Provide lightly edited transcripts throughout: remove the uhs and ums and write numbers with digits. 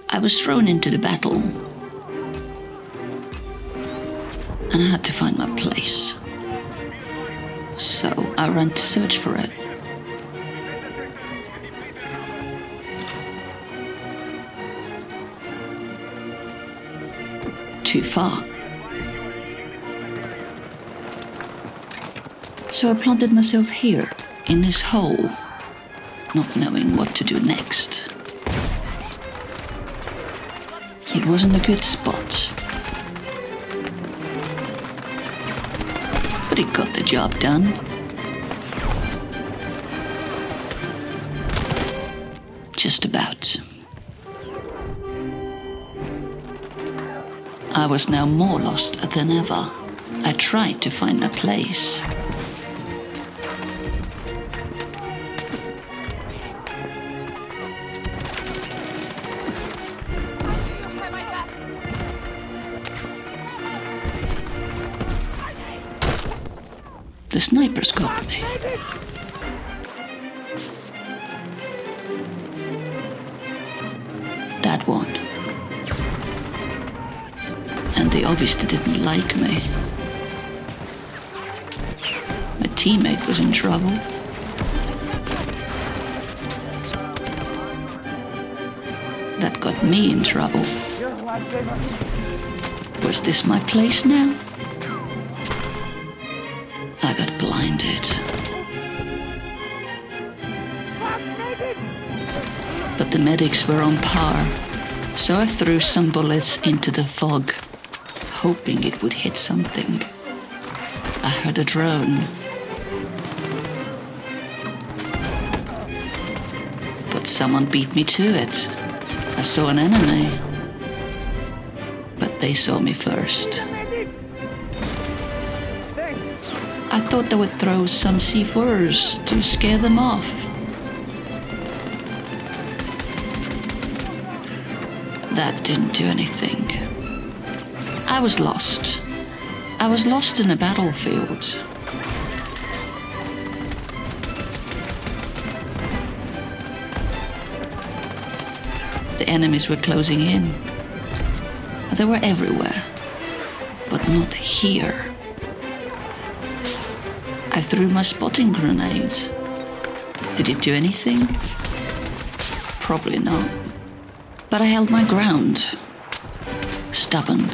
I was thrown into the battle, and I had to find my place. So I ran to search for it. Too far. So I planted myself here, in this hole, not knowing what to do next. It wasn't a good spot, but it got the job done. Just about. I was now more lost than ever. I tried to find a place. The snipers got me. That one. And they obviously didn't like me. My teammate was in trouble. That got me in trouble. Was this my place now? I got blinded. But the medics were on par, so I threw some bullets into the fog, hoping it would hit something. I heard a drone. But someone beat me to it. I saw an enemy. But they saw me first. I thought they would throw some C4s to scare them off. That didn't do anything. I was lost. I was lost in a battlefield. The enemies were closing in. They were everywhere, but not here. I threw my spotting grenades. Did it do anything? Probably not. But I held my ground. Stubborn.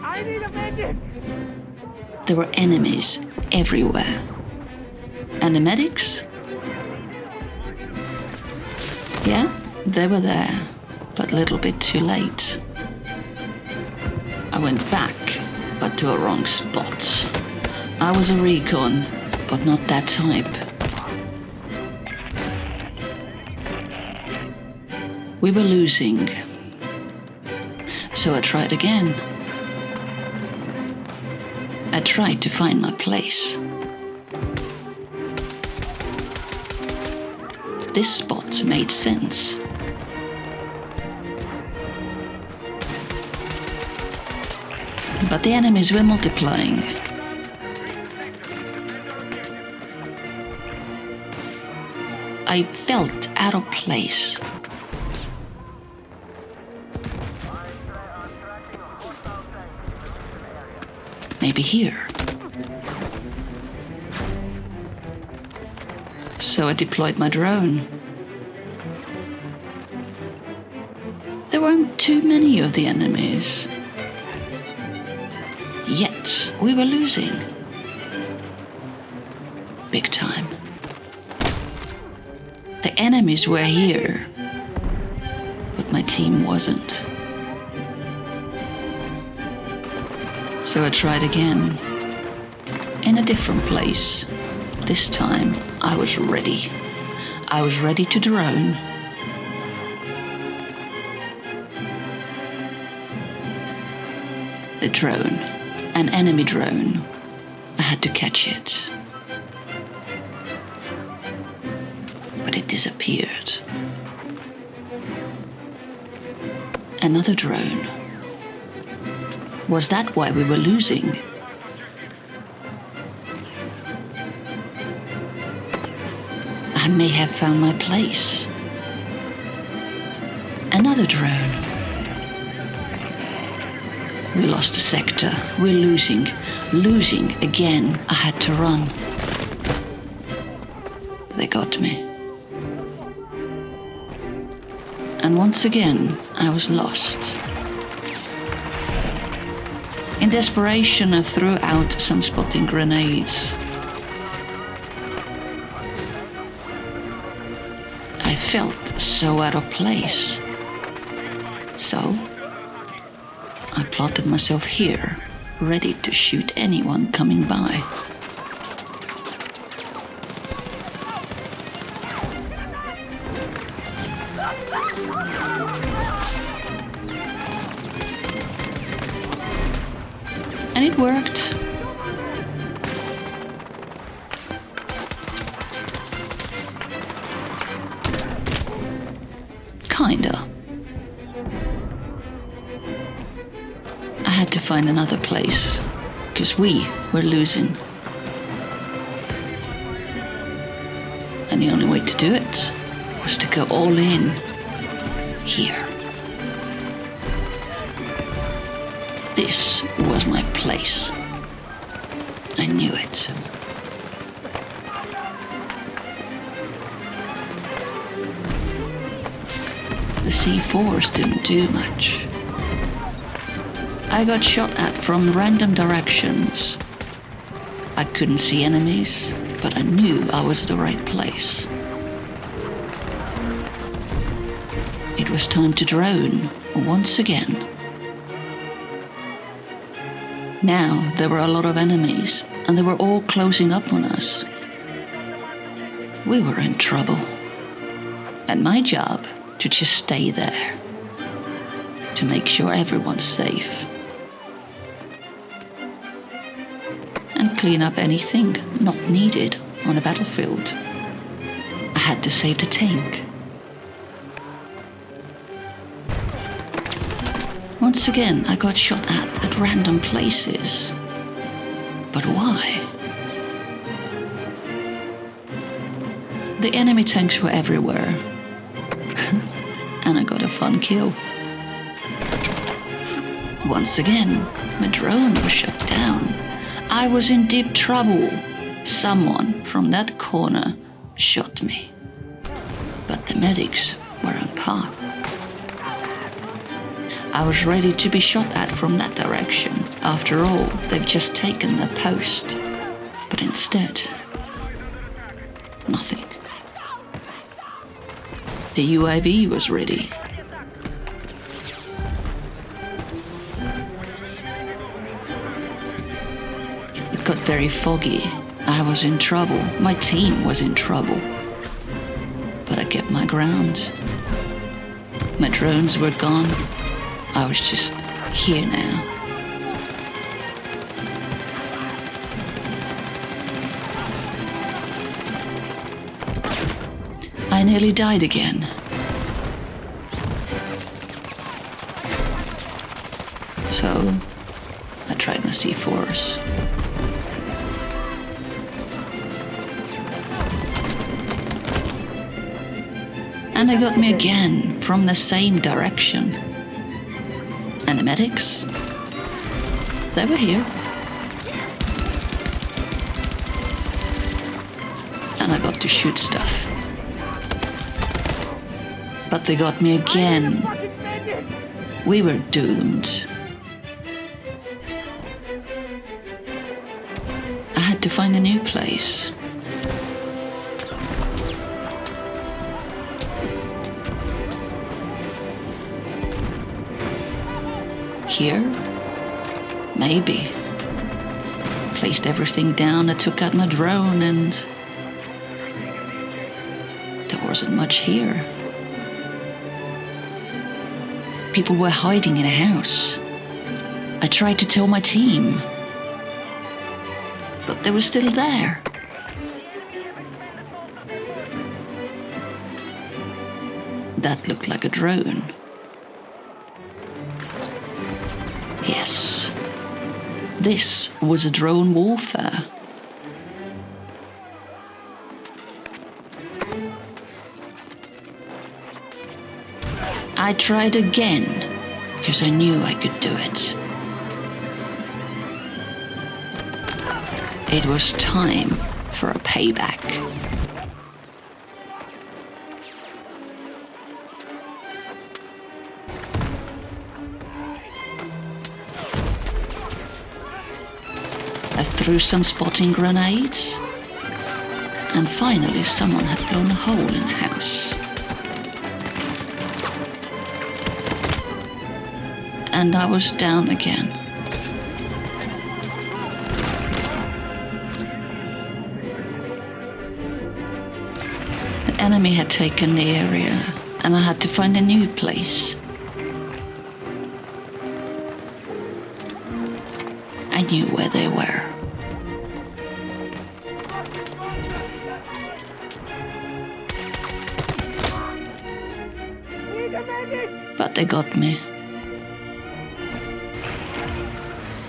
I need a medic! There were enemies everywhere. And the medics? Yeah, they were there, but a little bit too late. I went back, but to a wrong spot. I was a recon, but not that type. We were losing, so I tried again. I tried to find my place. This spot made sense. But the enemies were multiplying. I felt out of place. Maybe here. So I deployed my drone. There weren't too many of the enemies. Yet we were losing. Big time. The enemies were here, but my team wasn't. So I tried again, in a different place. This time I was ready. I was ready to drone. The drone, an enemy drone. I had to catch it. But it disappeared. Another drone. Was that why we were losing? I may have found my place. Another drone. We lost a sector. We're losing. Losing again. I had to run. They got me. And once again, I was lost. In desperation, I threw out some spotting grenades. I felt so out of place. So, I plotted myself here, ready to shoot anyone coming by. And it worked. Kinda. I had to find another place, because we were losing. And the only way to do it was to go all in here. This was my place. I knew it. The C4s didn't do much. I got shot at from random directions. I couldn't see enemies, but I knew I was at the right place. It was time to drone once again. Now there were a lot of enemies, and they were all closing up on us. We were in trouble. And my job to just stay there, to make sure everyone's safe. And clean up anything not needed on a battlefield. I had to save the tank. Once again, I got shot at random places. But why? The enemy tanks were everywhere. And I got a fun kill. Once again, my drone was shut down. I was in deep trouble. Someone from that corner shot me. But the medics were on par. I was ready to be shot at from that direction. After all, they've just taken their post. But instead, nothing. The UAV was ready. It got very foggy. I was in trouble. My team was in trouble. But I kept my ground. My drones were gone. I was just here now. I nearly died again. So, I tried my C4s. And they got me again from the same direction. And the medics, they were here. And I got to shoot stuff. But they got me again. We were doomed. I had to find a new place. Here? Maybe. Placed everything down, I took out my drone, and there wasn't much here. People were hiding in a house. I tried to tell my team, but they were still there. That looked like a drone. Yes, this was a drone warfare. I tried again, because I knew I could do it. It was time for a payback. I threw some spotting grenades, and finally someone had blown a hole in the house. And I was down again. The enemy had taken the area, and I had to find a new place. I knew where they were. But they got me.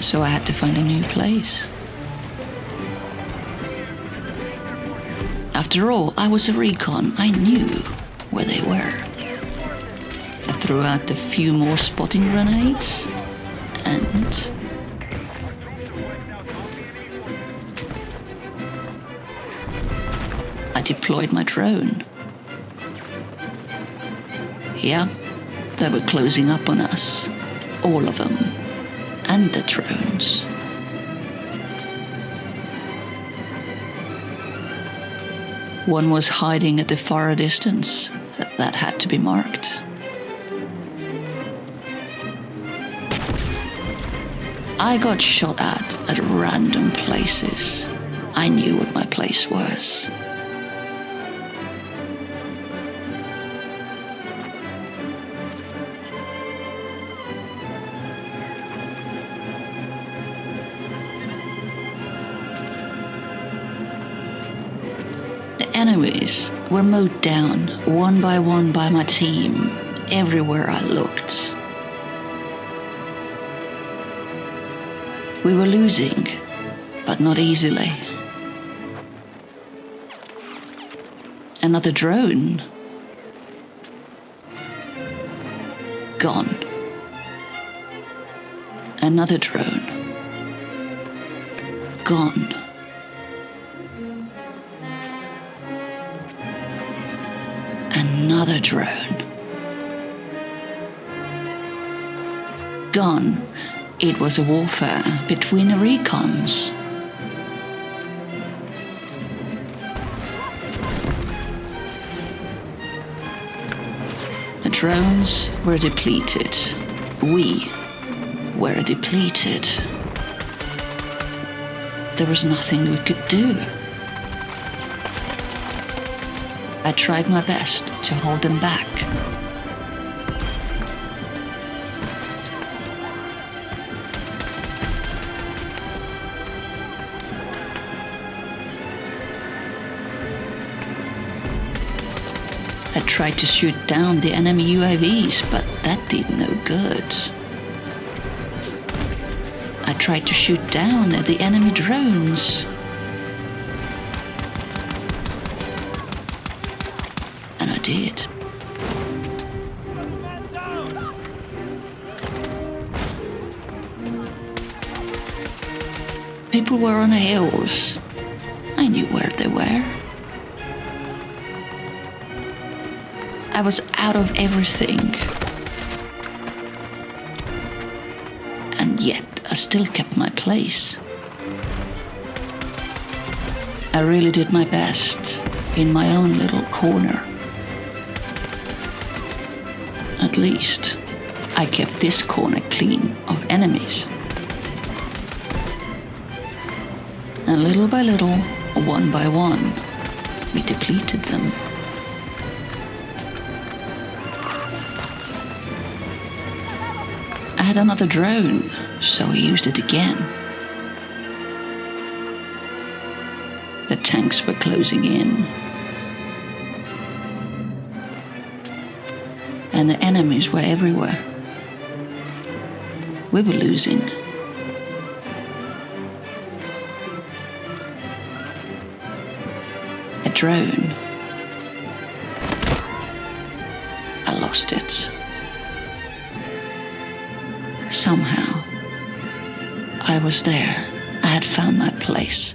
So I had to find a new place. After all, I was a recon. I knew where they were. I threw out a few more spotting grenades, and I deployed my drone. Yeah, they were closing up on us, all of them, and the drones. One was hiding at the far distance. That had to be marked. I got shot at random places. I knew what my place was. Enemies were mowed down one by my team everywhere I looked. We were losing, but not easily. Another drone. Gone. Another drone. Gone. Another drone. Gone. It was a warfare between recons. The drones were depleted. We were depleted. There was nothing we could do. I tried my best to hold them back. I tried to shoot down the enemy UAVs, but that did no good. I tried to shoot down the enemy drones. And I did. People were on the hills. I knew where they were. I was out of everything. And yet I still kept my place. I really did my best in my own little corner. At least I kept this corner clean of enemies. And little by little, one by one, we depleted them. I had another drone, so I used it again. The tanks were closing in. And the enemies were everywhere. We were losing. A drone. I lost it. Somehow, I was there. I had found my place.